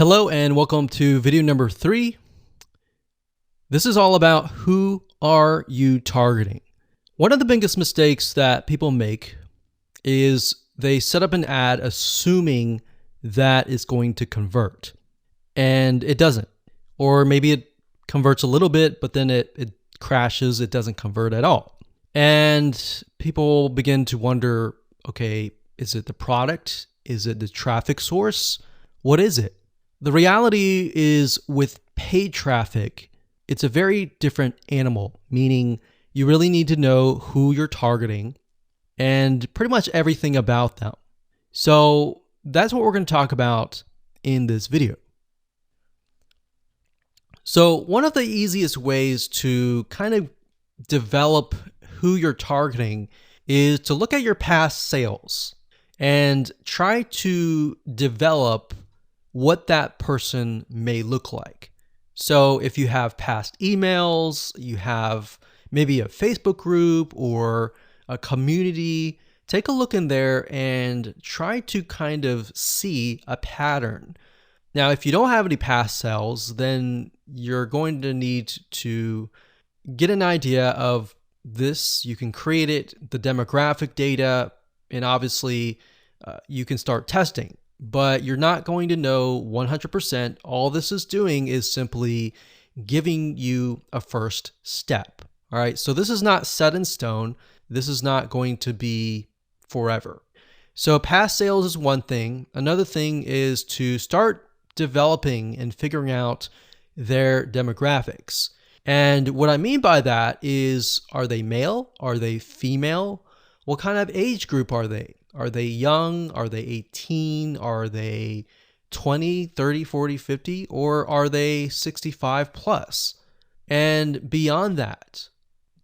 Hello and welcome to video number 3. This is all about who are you targeting. One of the biggest mistakes that people make is they set up an ad assuming that it's going to convert, and it doesn't. Or maybe it converts a little bit, but then it crashes, it doesn't convert at all. And people begin to wonder, okay, is it the product? Is it the traffic source? What is it? The reality is with paid traffic, it's a very different animal, meaning you really need to know who you're targeting and pretty much everything about them. So that's what we're going to talk about in this video. So one of the easiest ways to kind of develop who you're targeting is to look at your past sales and try to develop what that person may look like. So if you have past emails, you have maybe a Facebook group or a community, take a look in there and try to kind of see a pattern. Now, if you don't have any past sales, then you're going to need to get an idea of this. You can create it, the demographic data, and obviously you can start testing. But you're not going to know 100%. All this is doing is simply giving you a first step. All right. So this is not set in stone. This is not going to be forever. So past sales is one thing. Another thing is to start developing and figuring out their demographics. And what I mean by that is, are they male? Are they female? What kind of age group are they? Are they young? Are they 18? Are they 20, 30, 40, 50? Or are they 65 plus? And beyond that,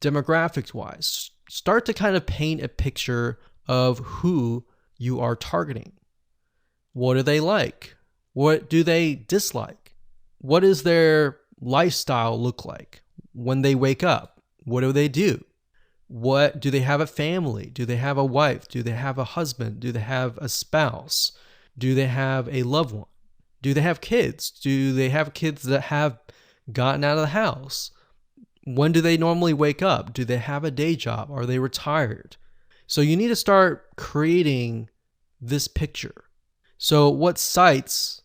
demographics wise, start to kind of paint a picture of who you are targeting. What do they like? What do they dislike? What does their lifestyle look like when they wake up? What do they do? What do they have a family? Do they have a wife? Do they have a husband? Do they have a spouse? Do they have a loved one? Do they have kids? Do they have kids that have gotten out of the house? When do they normally wake up? Do they have a day job? Are they retired? So you need to start creating this picture. So what sites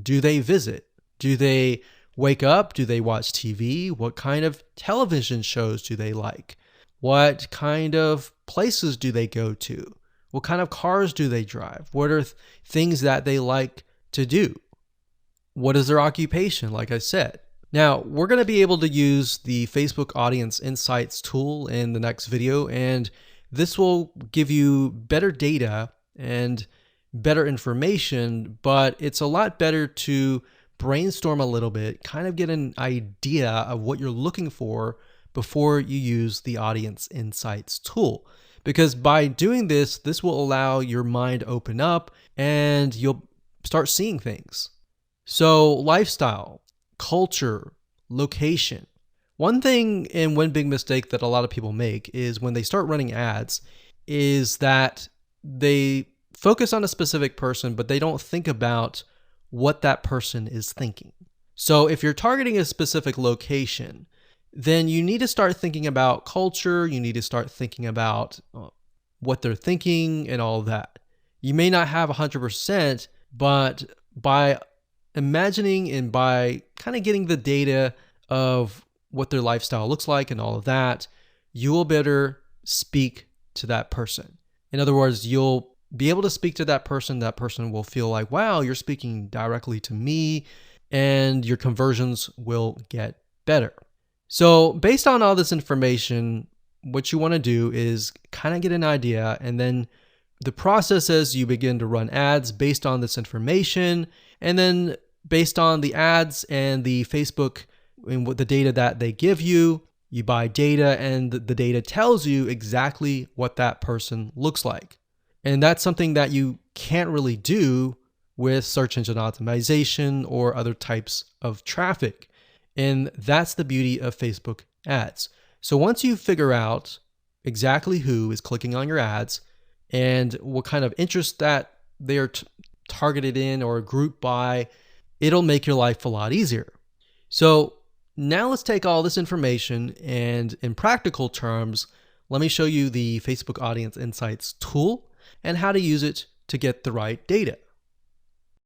do they visit? Do they wake up? Do they watch TV? What kind of television shows do they like? What kind of places do they go to? What kind of cars do they drive? What are things that they like to do? What is their occupation, like I said? Now, we're going to be able to use the Facebook Audience Insights tool in the next video, and this will give you better data and better information, but it's a lot better to brainstorm a little bit, kind of get an idea of what you're looking for before you use the Audience Insights tool. Because by doing this, this will allow your mind to open up and you'll start seeing things. So lifestyle, culture, location. One thing and one big mistake that a lot of people make is when they start running ads is that they focus on a specific person, but they don't think about what that person is thinking. So if you're targeting a specific location, then you need to start thinking about culture. You need to start thinking about what they're thinking and all of that. You may not have 100%, but by imagining and by kind of getting the data of what their lifestyle looks like and all of that, you will better speak to that person. In other words, you'll be able to speak to that person. That person will feel like, wow, you're speaking directly to me, and your conversions will get better. So based on all this information, what you want to do is kind of get an idea, and then the process is you begin to run ads based on this information, and then based on the ads and the Facebook and what the data that they give you, you buy data, and the data tells you exactly what that person looks like. And that's something that you can't really do with search engine optimization or other types of traffic. And that's the beauty of Facebook ads. So once you figure out exactly who is clicking on your ads and what kind of interest that they are targeted in or grouped by, it'll make your life a lot easier. So now let's take all this information and in practical terms, let me show you the Facebook Audience Insights tool and how to use it to get the right data.